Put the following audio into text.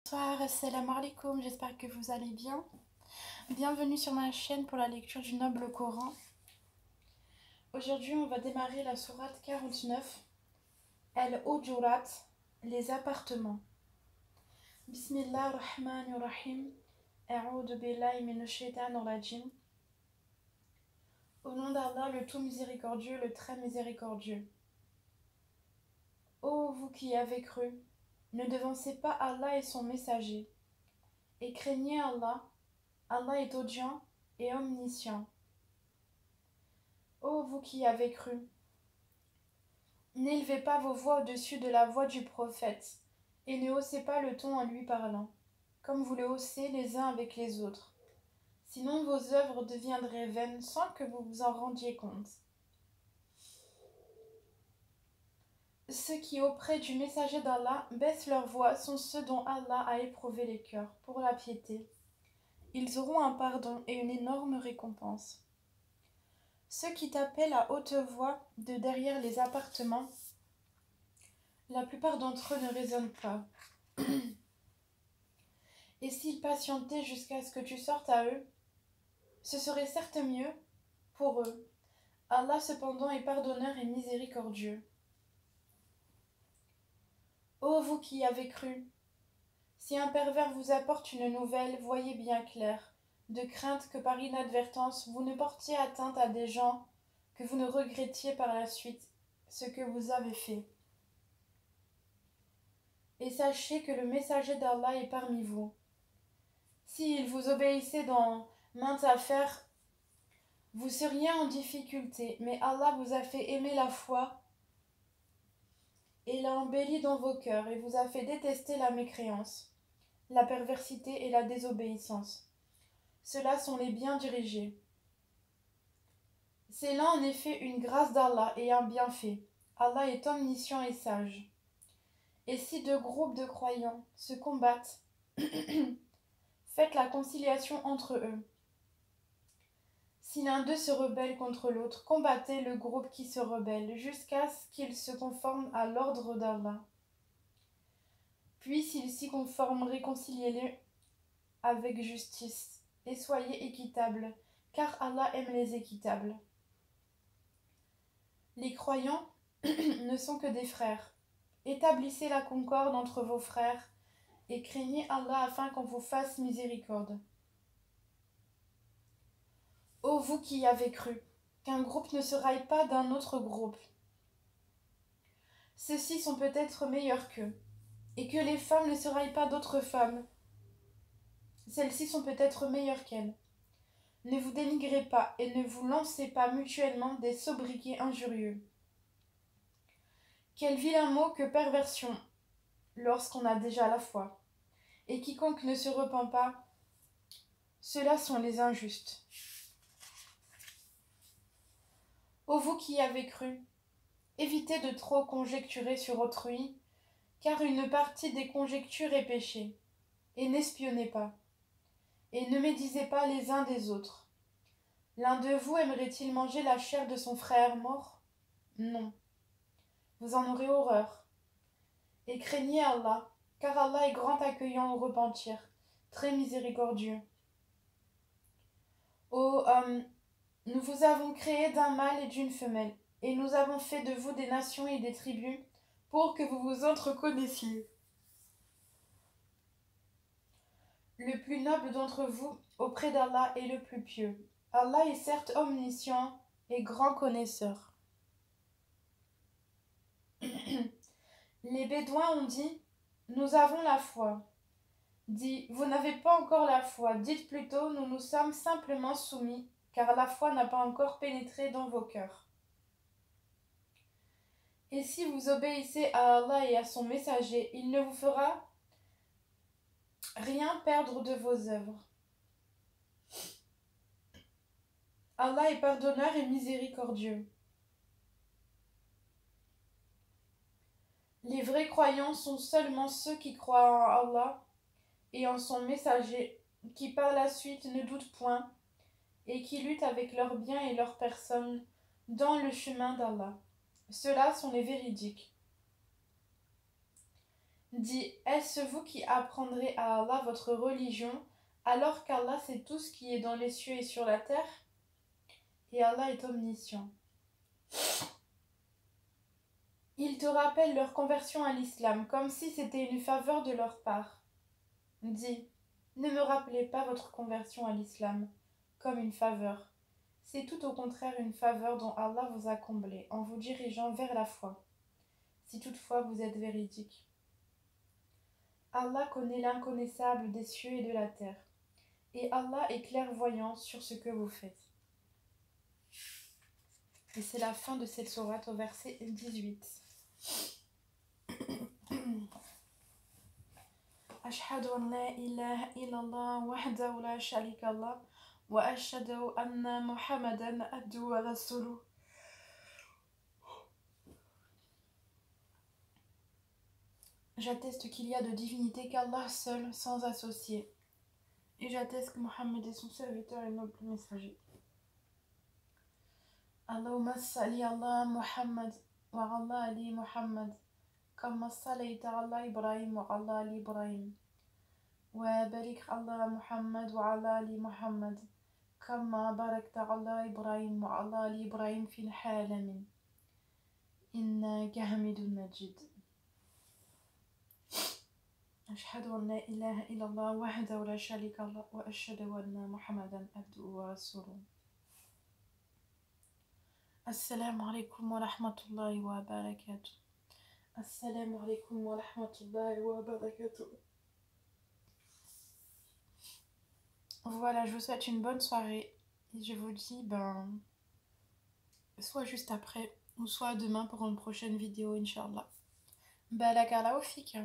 Bonsoir, assalamu alaikum, j'espère que vous allez bien. Bienvenue sur ma chaîne pour la lecture du Noble Coran. Aujourd'hui, on va démarrer la sourate 49, Al-Ujurat, les appartements. Bismillah ar-Rahman ar-Rahim, A'udhu billahi minash shaitanir rajim. Au nom d'Allah, le tout miséricordieux, le très miséricordieux. Ô vous qui avez cru, ne devancez pas Allah et son messager, et craignez Allah. Allah est audient et omniscient. Ô vous qui avez cru, n'élevez pas vos voix au-dessus de la voix du prophète, et ne haussez pas le ton en lui parlant, comme vous le haussez les uns avec les autres. Sinon vos œuvres deviendraient vaines sans que vous vous en rendiez compte. Ceux qui, auprès du messager d'Allah, baissent leur voix sont ceux dont Allah a éprouvé les cœurs pour la piété. Ils auront un pardon et une énorme récompense. Ceux qui t'appellent à haute voix de derrière les appartements, la plupart d'entre eux ne raisonnent pas. Et s'ils patientaient jusqu'à ce que tu sortes à eux, ce serait certes mieux pour eux. Allah cependant est pardonneur et miséricordieux. Ô vous qui avez cru, si un pervers vous apporte une nouvelle, voyez bien clair, de crainte que par inadvertance vous ne portiez atteinte à des gens, que vous ne regrettiez par la suite ce que vous avez fait. Et sachez que le messager d'Allah est parmi vous. S'il vous obéissait dans maintes affaires, vous seriez en difficulté, mais Allah vous a fait aimer la foi et l'a embellie dans vos cœurs et vous a fait détester la mécréance, la perversité et la désobéissance. Ceux-là sont les bien dirigés. C'est là en effet une grâce d'Allah et un bienfait. Allah est omniscient et sage. Et si deux groupes de croyants se combattent, faites la conciliation entre eux. Si l'un d'eux se rebelle contre l'autre, combattez le groupe qui se rebelle jusqu'à ce qu'il se conforme à l'ordre d'Allah. Puis s'il s'y conforme, réconciliez-les avec justice et soyez équitables, car Allah aime les équitables. Les croyants ne sont que des frères. Établissez la concorde entre vos frères et craignez Allah afin qu'on vous fasse miséricorde. Ô vous qui avez cru, qu'un groupe ne se raille pas d'un autre groupe. Ceux-ci sont peut-être meilleurs qu'eux, et que les femmes ne se raillent pas d'autres femmes. Celles-ci sont peut-être meilleures qu'elles. Ne vous dénigrez pas et ne vous lancez pas mutuellement des sobriquets injurieux. Quel vilain mot que perversion lorsqu'on a déjà la foi. Et quiconque ne se repent pas, ceux-là sont les injustes. Ô vous qui avez cru, évitez de trop conjecturer sur autrui, car une partie des conjectures est péché, et n'espionnez pas, et ne médisez pas les uns des autres. L'un de vous aimerait-il manger la chair de son frère mort? Non. Vous en aurez horreur. Et craignez Allah, car Allah est grand accueillant au repentir, très miséricordieux. Ô homme, nous vous avons créé d'un mâle et d'une femelle, et nous avons fait de vous des nations et des tribus, pour que vous vous entreconnaissiez. Le plus noble d'entre vous auprès d'Allah est le plus pieux. Allah est certes omniscient et grand connaisseur. Les Bédouins ont dit « Nous avons la foi ». Dit « Vous n'avez pas encore la foi ». Dites plutôt « Nous nous sommes simplement soumis, car la foi n'a pas encore pénétré dans vos cœurs. » Et si vous obéissez à Allah et à son messager, il ne vous fera rien perdre de vos œuvres. Allah est pardonneur et miséricordieux. Les vrais croyants sont seulement ceux qui croient en Allah et en son messager, qui par la suite ne doutent point et qui luttent avec leurs biens et leurs personnes dans le chemin d'Allah. Ceux-là sont les véridiques. Dit, est-ce vous qui apprendrez à Allah votre religion, alors qu'Allah sait tout ce qui est dans les cieux et sur la terre, et Allah est omniscient. Ils te rappellent leur conversion à l'islam, comme si c'était une faveur de leur part. Dis, ne me rappelez pas votre conversion à l'islam comme une faveur. C'est tout au contraire une faveur dont Allah vous a comblé en vous dirigeant vers la foi, si toutefois vous êtes véridique. Allah connaît l'inconnaissable des cieux et de la terre, et Allah est clairvoyant sur ce que vous faites. Et c'est la fin de cette sourate au verset 18. أشهد أن لا إله إلا الله وحده لا شريك له وأشهد أن محمدا عبده ورسوله. J'atteste qu'il y a de divinité qu'Allah seul, sans associé. Et j'atteste que Mohammed est son serviteur et noble messager. Allahumma salli ala Muhammad wa ala ali Muhammad kama sallaita ala Ibrahim wa ala ali Ibrahim wa barik ala Muhammad wa ala ali Muhammad kama barakta ala Ibrahim wa ala ali Ibrahim fil alamin innaka hamidun majid. أشهد أن لا إله إلا الله وحده لا شريك له وأشهد أن محمدا عبده ورسوله. السلام عليكم ورحمة الله وبركاته. السلام عليكم ورحمة الله وبركاته. Voilà, je vous souhaite une bonne soirée et je vous dis soit juste après ou soit demain pour une prochaine vidéo, Inch'Allah. Barakallahu fik.